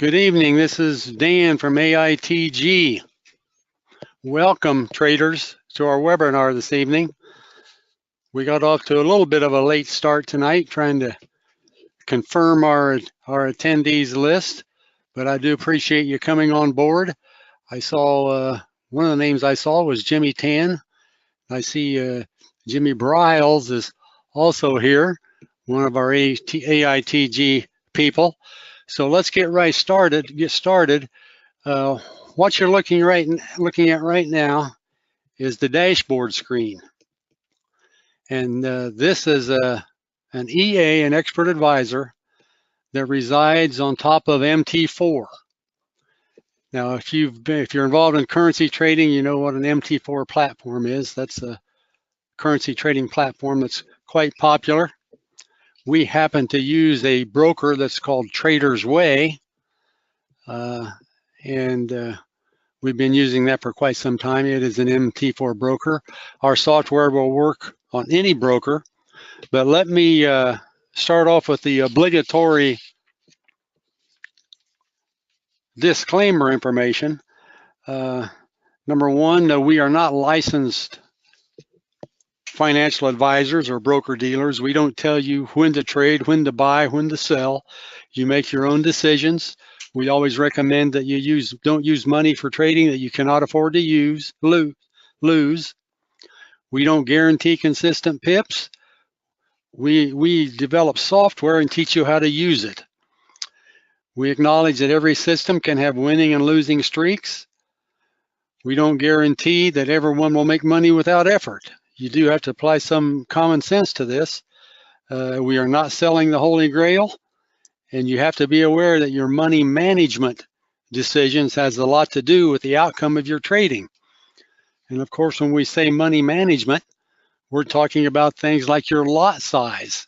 Good evening. This is Dan from AITG. Welcome, traders, to our webinar this evening. We got off to a little bit of a late start tonight, trying to confirm our attendees list, but I do appreciate you coming on board. I saw one of the names I saw was Jimmy Tan. I see Jimmy Briles is also here, one of our AITG people. So let's get started. What you're looking at right now is the dashboard screen, and this is an EA, an expert advisor, that resides on top of MT4. Now, if you're involved in currency trading, you know what an MT4 platform is. That's a currency trading platform that's quite popular. We happen to use a broker that's called Traders Way, and we've been using that for quite some time. It is an MT4 broker. Our software will work on any broker, but let me start off with the obligatory disclaimer information. Number one, we are not licensed financial advisors or broker dealers. We don't tell you when to trade, when to buy, when to sell. You make your own decisions. We always recommend that you don't use money for trading that you cannot afford to lose. We don't guarantee consistent pips. We develop software and teach you how to use it. We acknowledge that every system can have winning and losing streaks. We don't guarantee that everyone will make money without effort. You do have to apply some common sense to this. We are not selling the Holy Grail, and you have to be aware that your money management decisions has a lot to do with the outcome of your trading. And of course, when we say money management, we're talking about things like your lot size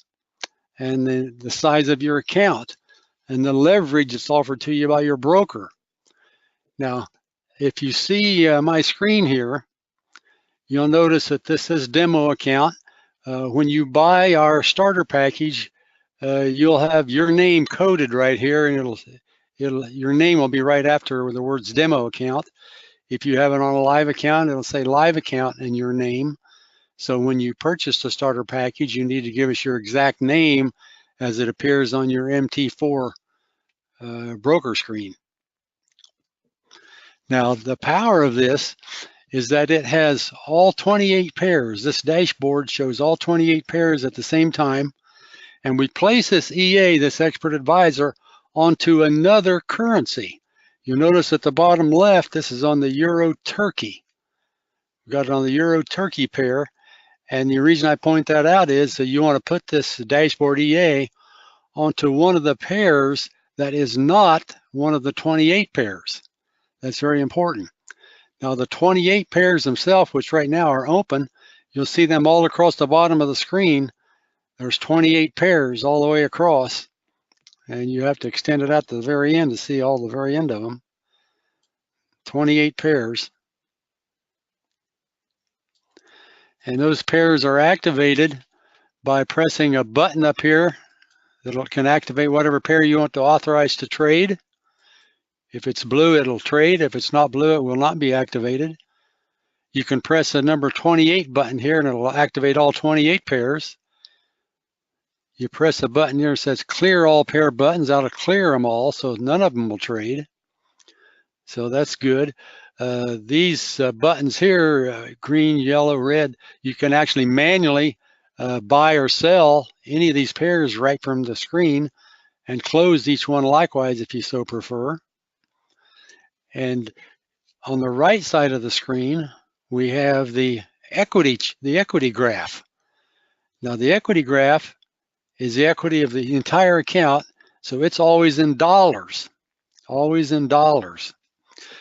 and the size of your account and the leverage that's offered to you by your broker. Now, if you see my screen here, you'll notice that this says demo account. When you buy our starter package, you'll have your name coded right here, and your name will be right after the words demo account. If you have it on a live account, it'll say live account in your name. So when you purchase the starter package, you need to give us your exact name as it appears on your MT4 broker screen. Now, the power of this is that it has all 28 pairs. This dashboard shows all 28 pairs at the same time. And we place this EA, this expert advisor, onto another currency. You'll notice at the bottom left, this is on the Euro-Turkey. We've got it on the Euro-Turkey pair. And the reason I point that out is that you want to put this dashboard EA onto one of the pairs that is not one of the 28 pairs. That's very important. Now, the 28 pairs themselves, which right now are open, you'll see them all across the bottom of the screen. There's 28 pairs all the way across, and you have to extend it out to the very end to see all the very end of them. 28 pairs. And those pairs are activated by pressing a button up here that can activate whatever pair you want to authorize to trade. If it's blue, it'll trade. If it's not blue, it will not be activated. You can press the number 28 button here, and it'll activate all 28 pairs. You press the button here that says clear all pair buttons. That'll clear them all, so none of them will trade. So that's good. These buttons here, green, yellow, red, you can actually manually buy or sell any of these pairs right from the screen and close each one likewise if you so prefer. And on the right side of the screen, we have the equity graph. Now, the equity graph is the equity of the entire account, so it's always in dollars, always in dollars.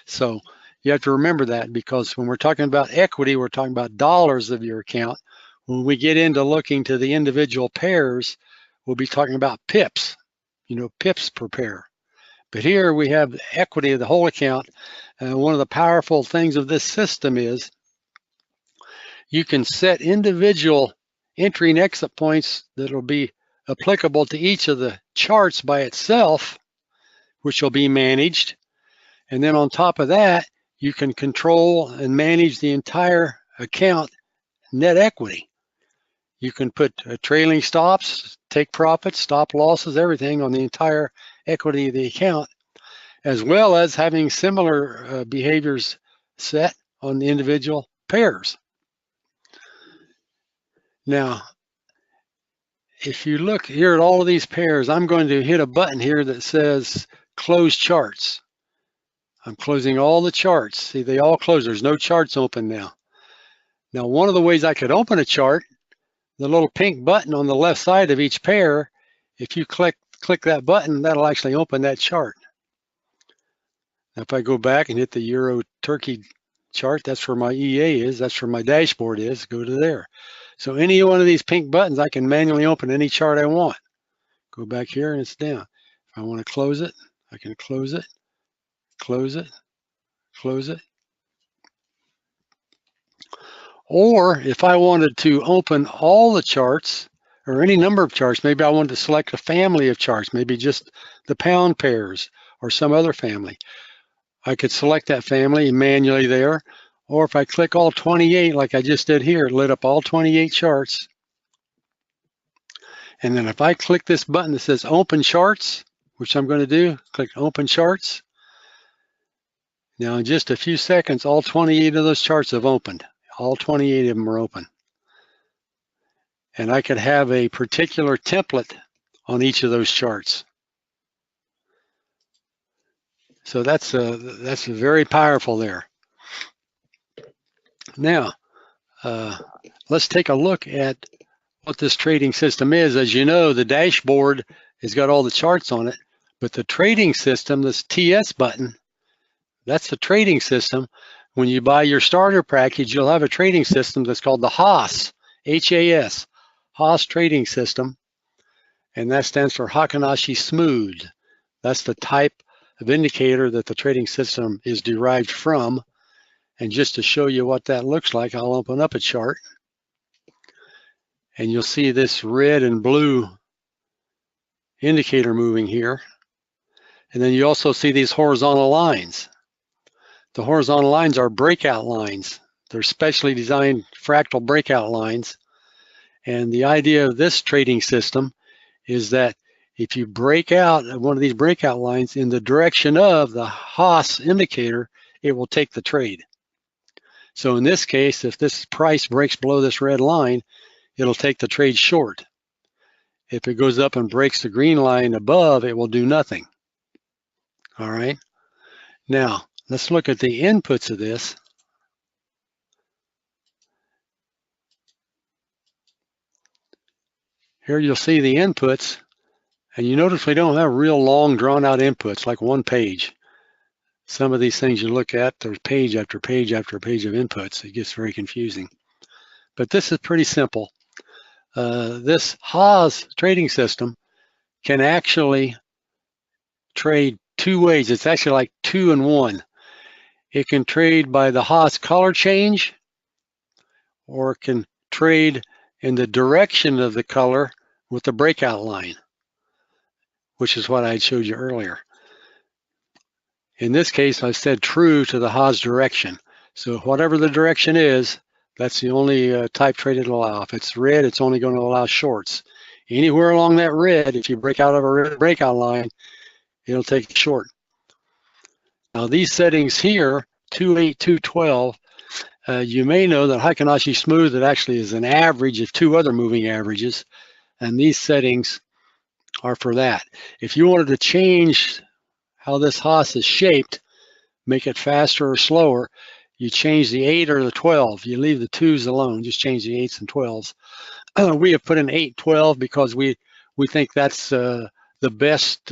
So you have to remember that, because when we're talking about equity, we're talking about dollars of your account. When we get into looking to the individual pairs, we'll be talking about pips, pips per pair. But here we have equity of the whole account. One of the powerful things of this system is you can set individual entry and exit points that will be applicable to each of the charts by itself, which will be managed. And then on top of that, you can control and manage the entire account net equity. You can put trailing stops, take profits, stop losses, everything on the entire equity of the account, as well as having similar behaviors set on the individual pairs. Now, if you look here at all of these pairs, I'm going to hit a button here that says close charts. I'm closing all the charts. See, they all close. There's no charts open now. Now, one of the ways I could open a chart, the little pink button on the left side of each pair, if you click that button, that'll actually open that chart. Now, if I go back and hit the Euro Turkey chart, that's where my EA is, that's where my dashboard is, go to there. So any one of these pink buttons, I can manually open any chart I want. Go back here and it's down. If I want to close it, I can close it, close it, close it. Or if I wanted to open all the charts or any number of charts, maybe I wanted to select a family of charts, maybe just the pound pairs or some other family. I could select that family manually there. Or if I click all 28, like I just did here, it lit up all 28 charts. And then if I click this button that says Open Charts, which I'm going to do, click Open Charts. Now in just a few seconds, all 28 of those charts have opened. All 28 of them are open. And I could have a particular template on each of those charts. So that's very powerful there. Now, let's take a look at what this trading system is. As you know, the dashboard has got all the charts on it, but the trading system, this TS button, that's the trading system. When you buy your starter package, you'll have a trading system that's called the HAS, H-A-S, HAS trading system, and that stands for Heikin-Ashi Smooth. That's the type of indicator that the trading system is derived from. And just to show you what that looks like, I'll open up a chart. And you'll see this red and blue indicator moving here. And then you also see these horizontal lines. The horizontal lines are breakout lines. They're specially designed fractal breakout lines. And the idea of this trading system is that if you break out one of these breakout lines in the direction of the HAS indicator, it will take the trade. So in this case, if this price breaks below this red line, it'll take the trade short. If it goes up and breaks the green line above, it will do nothing. All right. Now, let's look at the inputs of this. Here you'll see the inputs, and you notice we don't have real long drawn out inputs like one page. Some of these things you look at, there's page after page after page of inputs. It gets very confusing. But this is pretty simple. This HAS trading system can actually trade two ways. It's actually like 2 in 1. It can trade by the HAS color change, or it can trade in the direction of the color with the breakout line, which is what I showed you earlier. In this case, I said true to the HAS direction. So whatever the direction is, that's the only type trade it'll allow. If it's red, it's only going to allow shorts. Anywhere along that red, if you break out of a red breakout line, it'll take it short. Now these settings here, 2.8, 2.12, you may know that Heikin-Ashi Smooth, it actually is an average of 2 other moving averages, and these settings are for that. If you wanted to change how this HAS is shaped, make it faster or slower, you change the 8 or the 12. You leave the 2s alone, just change the 8s and 12s. We have put in 8-12 because we think that's the best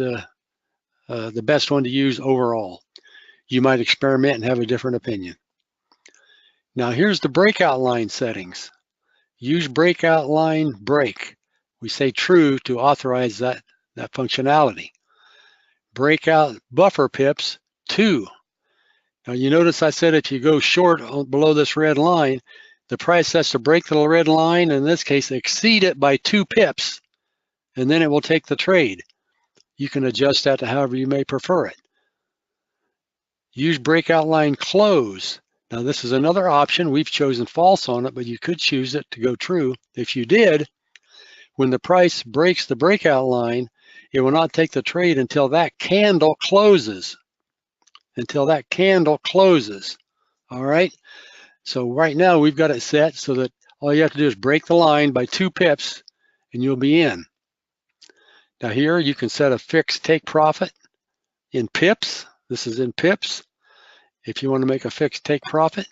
one to use overall. You might experiment and have a different opinion. Now here's the breakout line settings. Use breakout line break. We say true to authorize that functionality. Breakout buffer pips 2. Now you notice I said if you go short below this red line, the price has to break the red line, in this case exceed it by 2 pips, and then it will take the trade. You can adjust that to however you may prefer it. Use breakout line close. Now this is another option. We've chosen false on it, but you could choose it to go true. If you did, when the price breaks the breakout line, it will not take the trade until that candle closes. Until that candle closes. All right. So right now we've got it set so that all you have to do is break the line by 2 pips and you'll be in. Now here you can set a fixed take profit in pips. This is in pips. If you want to make a fixed take profit,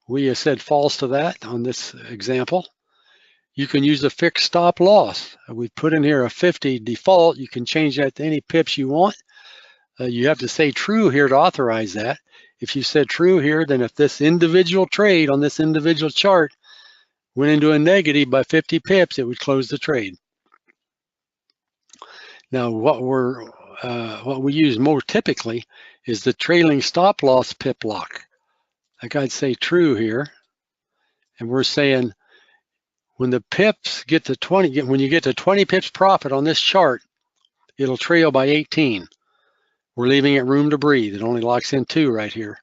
we have said false to that on this example. You can use a fixed stop loss. We put in here a 50 default. You can change that to any pips you want. You have to say true here to authorize that. If you said true here, then if this individual trade on this individual chart went into a negative by 50 pips, it would close the trade. Now, what we use more typically is the trailing stop loss pip lock. Like I'd say true here, and we're saying when the pips get to 20, when you get to 20 pips profit on this chart, it'll trail by 18. We're leaving it room to breathe. It only locks in 2 right here,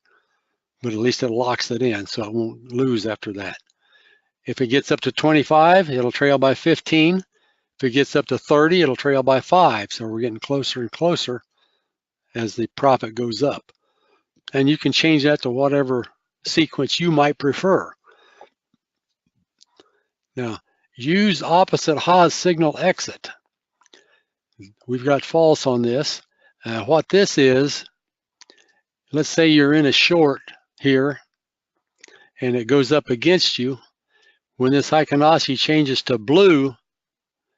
but at least it locks it in, so it won't lose after that. If it gets up to 25, it'll trail by 15. If it gets up to 30, it'll trail by 5. So we're getting closer and closer as the profit goes up. And you can change that to whatever sequence you might prefer. Now, use opposite Haas signal exit. We've got false on this. What this is, let's say you're in a short here and it goes up against you. When this Heikin-Ashi changes to blue,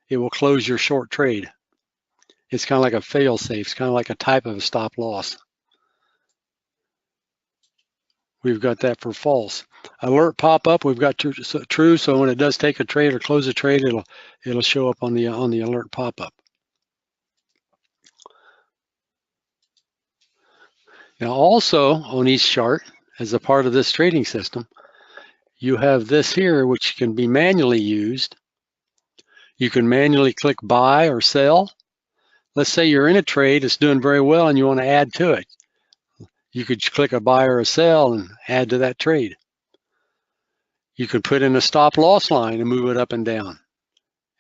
it will close your short trade. It's kind of like a fail-safe. It's kind of like a type of a stop loss. We've got that for false. Alert pop-up, we've got true, so when it does take a trade or close a trade, it'll show up on the alert pop-up. Now also on each chart, as a part of this trading system, you have this here which can be manually used. You can manually click buy or sell. Let's say you're in a trade, it's doing very well and you want to add to it. You could click a buy or a sell and add to that trade. You could put in a stop loss line and move it up and down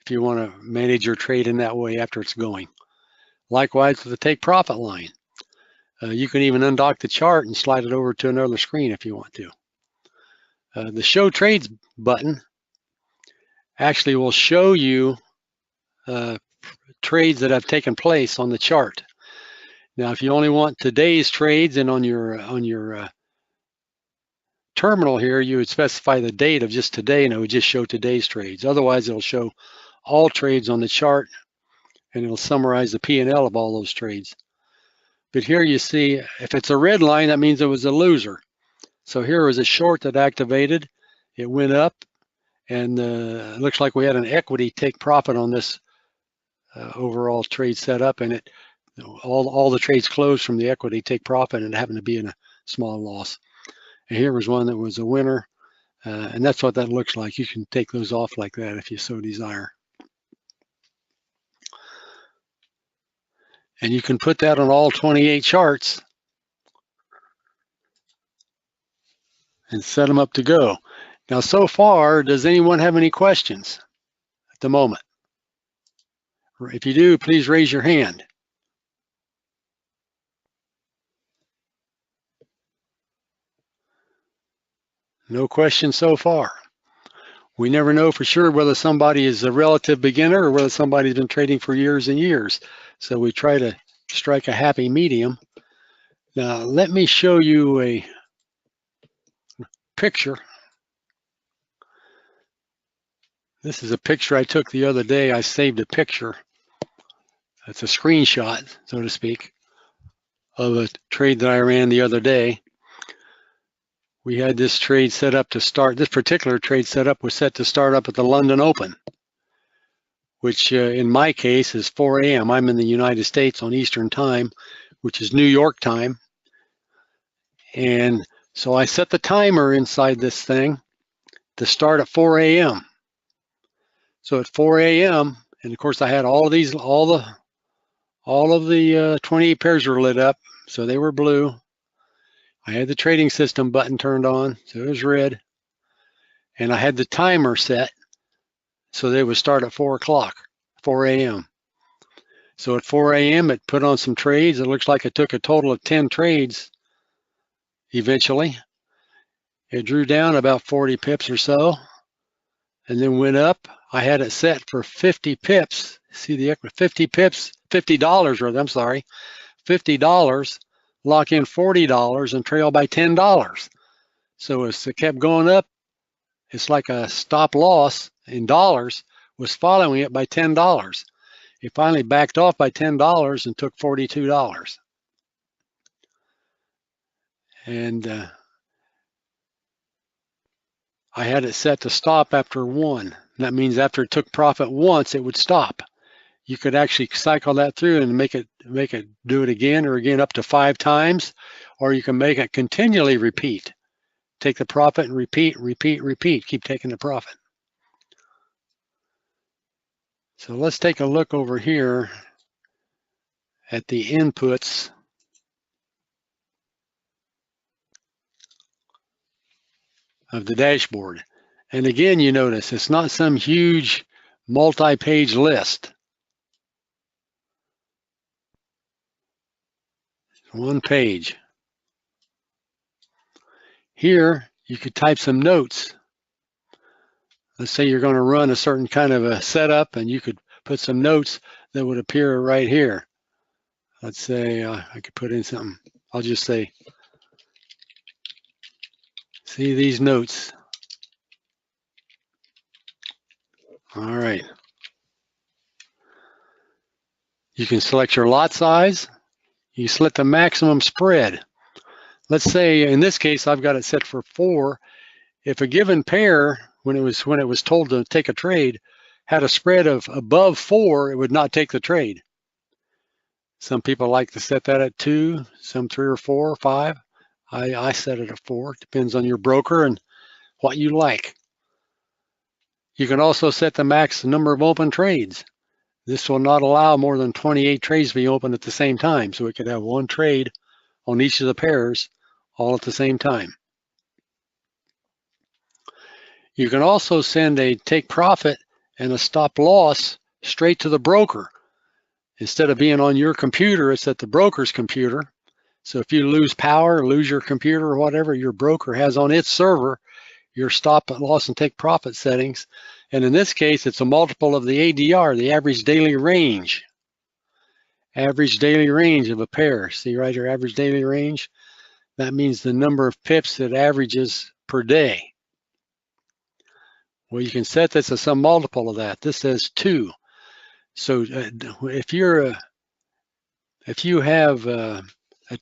if you want to manage your trade in that way after it's going. Likewise with the take profit line. You can even undock the chart and slide it over to another screen if you want to. The show trades button actually will show you trades that have taken place on the chart. Now, if you only want today's trades, and on your terminal here, you would specify the date of just today, and it would just show today's trades. Otherwise, it'll show all trades on the chart, and it'll summarize the P&L of all those trades. But here you see, if it's a red line, that means it was a loser. So here was a short that activated. It went up, and it looks like we had an equity take profit on this overall trade setup, and all the trades closed from the equity take profit, and it happened to be in a small loss. And here was one that was a winner, and that's what that looks like. You can take those off like that if you so desire. And you can put that on all 28 charts and set them up to go. Now, so far, does anyone have any questions at the moment? If you do, please raise your hand. No questions so far. We never know for sure whether somebody is a relative beginner or whether somebody's been trading for years and years. So we try to strike a happy medium. Now, let me show you a picture. This is a picture I took the other day. I saved a picture. It's a screenshot, so to speak, of a trade that I ran the other day. We had this trade set up to start, this particular trade setup was set to start up at the London Open, which in my case is 4 a.m. I'm in the United States on Eastern time, which is New York time. And so I set the timer inside this thing to start at 4 a.m. So at 4 a.m., and of course I had all the All of the 28 pairs were lit up, so they were blue. I had the trading system button turned on, so it was red. And I had the timer set, so they would start at 4 o'clock, 4 a.m. So at 4 a.m., it put on some trades. It looks like it took a total of 10 trades eventually. It drew down about 40 pips or so, and then went up. I had it set for 50 pips. See the 50 pips, $50 rather, I'm sorry, $50, lock in $40 and trail by $10. So as it kept going up, it's like a stop loss in dollars was following it by $10. It finally backed off by $10 and took $42. And I had it set to stop after 1. That means after it took profit once, it would stop. You could actually cycle that through and make it do it again or again up to 5 times, or you can make it continually repeat. Take the profit and repeat, repeat, repeat. Keep taking the profit. So let's take a look over here at the inputs of the dashboard. And again, you notice it's not some huge multi-page list. One page. Here, you could type some notes. Let's say you're going to run a certain kind of a setup, and you could put some notes that would appear right here. Let's say I could put in something. I'll just say, see these notes. All right. You can select your lot size. You select the maximum spread. Let's say in this case, I've got it set for 4. If a given pair, when it was told to take a trade, had a spread of above 4, it would not take the trade. Some people like to set that at 2, some 3 or 4 or 5. I set it at 4. It depends on your broker and what you like. You can also set the max number of open trades. This will not allow more than 28 trades to be open at the same time. So we could have 1 trade on each of the pairs all at the same time. You can also send a take profit and a stop loss straight to the broker. Instead of being on your computer, it's at the broker's computer. So if you lose power, lose your computer or whatever, your broker has on its server your stop loss and take profit settings. And in this case, it's a multiple of the ADR, the average daily range. Average daily range of a pair. See right here, average daily range? That means the number of pips it averages per day. Well, you can set this as some multiple of that. This says 2. So if you have a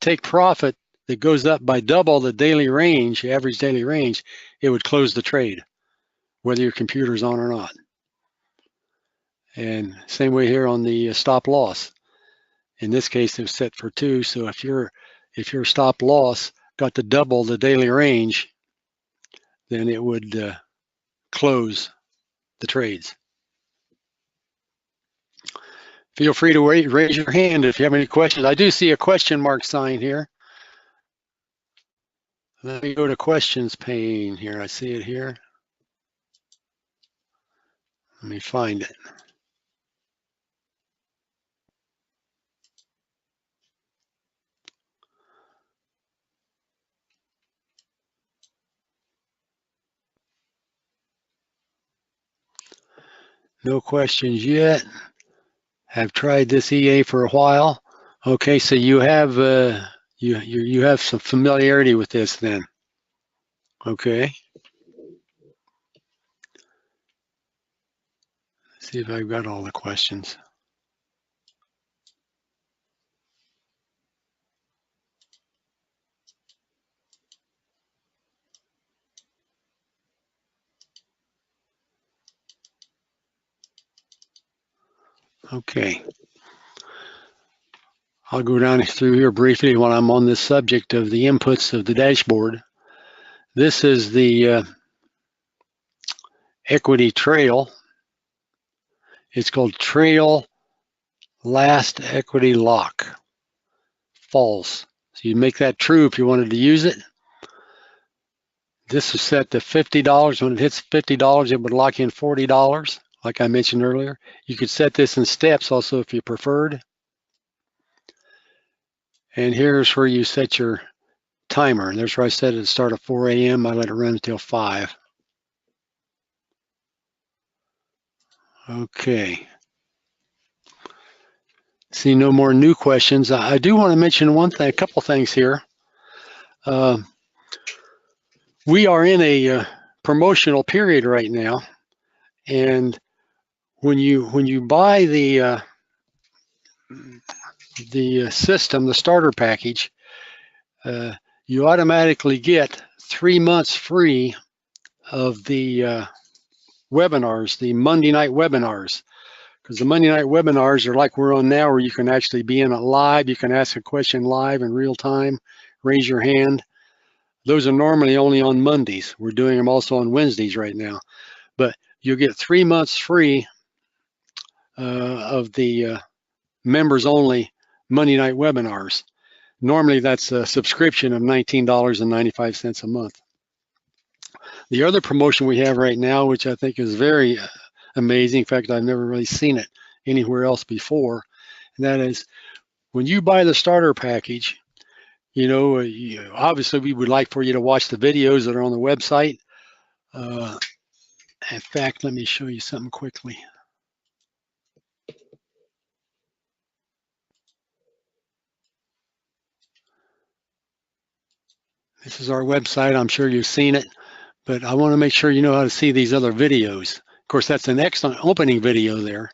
take profit that goes up by double the daily range, average daily range, it would close the trade, whether your computer's on or not. And same way here on the stop loss. In this case, it was set for 2. So if your stop loss got to double the daily range, then it would close the trades. Feel free to raise your hand if you have any questions. I do see a question mark sign here. Let me go to questions pane here. I see it here. Let me find it. No questions yet. Have tried this EA for a while. Okay, so you have you have some familiarity with this then. Okay. Let's see if I've got all the questions. Okay. I'll go down through here briefly while I'm on this subject of the inputs of the dashboard. This is the equity trail. It's called trail last equity lock. False. So you make that true if you wanted to use it. This is set to $50. When it hits $50, it would lock in $40, like I mentioned earlier. You could set this in steps also if you preferred. And here's where you set your timer. There's where I set it to start at 4 a.m. I let it run until 5. Okay. See no more new questions. I do want to mention one thing, a couple things here. We are in a promotional period right now, and when you buy the system, the starter package, you automatically get 3 months free of the webinars, the Monday night webinars. Because the Monday night webinars are like we're on now, where you can actually be in it live. You can ask a question live in real time, raise your hand. Those are normally only on Mondays. We're doing them also on Wednesdays right now. But you'll get 3 months free of the members only Monday night webinars. Normally that's a subscription of $19.95 a month. The other promotion we have right now, which I think is very amazing, in fact, I've never really seen it anywhere else before, and that is when you buy the starter package, you know, obviously we would like for you to watch the videos that are on the website. In fact, let me show you something quickly. This is our website. I'm sure you've seen it, but I want to make sure you know how to see these other videos. Of course, that's an excellent opening video there.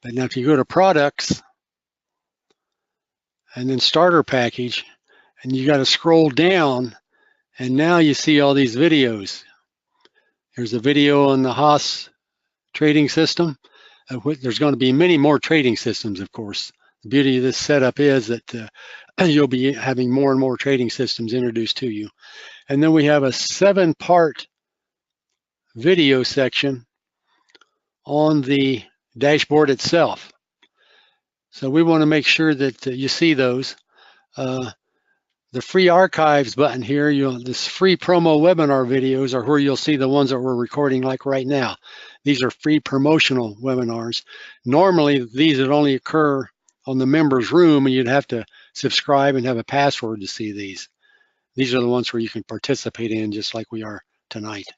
But now if you go to products and then starter package, and you got to scroll down, and now you see all these videos. There's a video on the Haas trading system. There's going to be many more trading systems, of course. The beauty of this setup is that you'll be having more and more trading systems introduced to you. And then we have a 7-part video section on the dashboard itself. So we want to make sure that you see those. The free archives button here, this free promo webinar videos are where you'll see the ones that we're recording like right now. These are free promotional webinars. Normally, these would only occur on the members room, and you'd have to subscribe and have a password to see these. These are the ones where you can participate in just like we are tonight.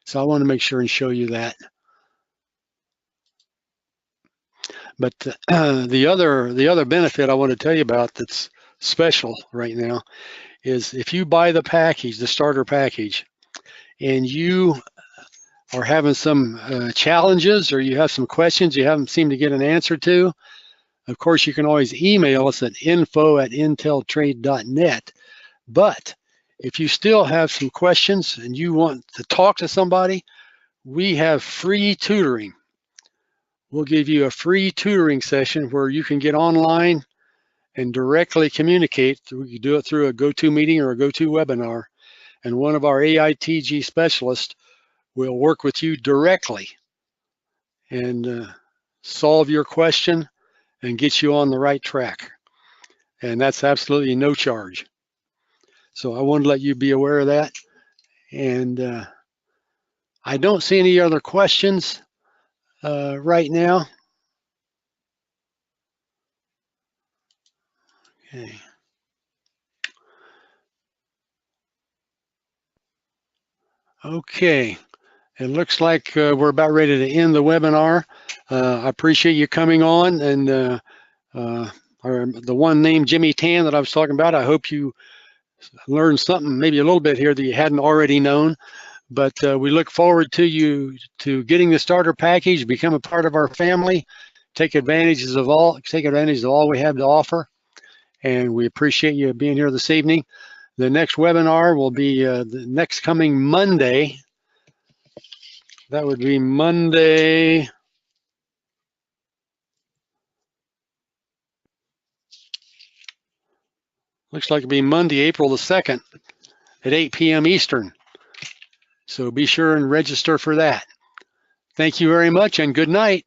So I want to make sure and show you that. But the other benefit I want to tell you about that's special right now is if you buy the package, the starter package, and you are having some challenges or you have some questions you haven't seemed to get an answer to, of course you can always email us at info@inteltrade.net. But if you still have some questions and you want to talk to somebody, we have free tutoring. We'll give you a free tutoring session where you can get online and directly communicate. You can do it through a GoToMeeting or a GoToWebinar, and one of our AITG specialists will work with you directly and solve your question and get you on the right track. And that's absolutely no charge. So I wanted to let you be aware of that. And I don't see any other questions right now. Okay. Okay. It looks like we're about ready to end the webinar. I appreciate you coming on, and the one named Jimmy Tan that I was talking about, I hope you learned something, maybe a little bit here that you hadn't already known. But we look forward to you getting the starter package, become a part of our family, take advantage of all we have to offer. And we appreciate you being here this evening. The next webinar will be the next coming Monday. That would be Monday. Looks like it'll be Monday, April the 2nd at 8 p.m. Eastern. So be sure and register for that. Thank you very much and good night.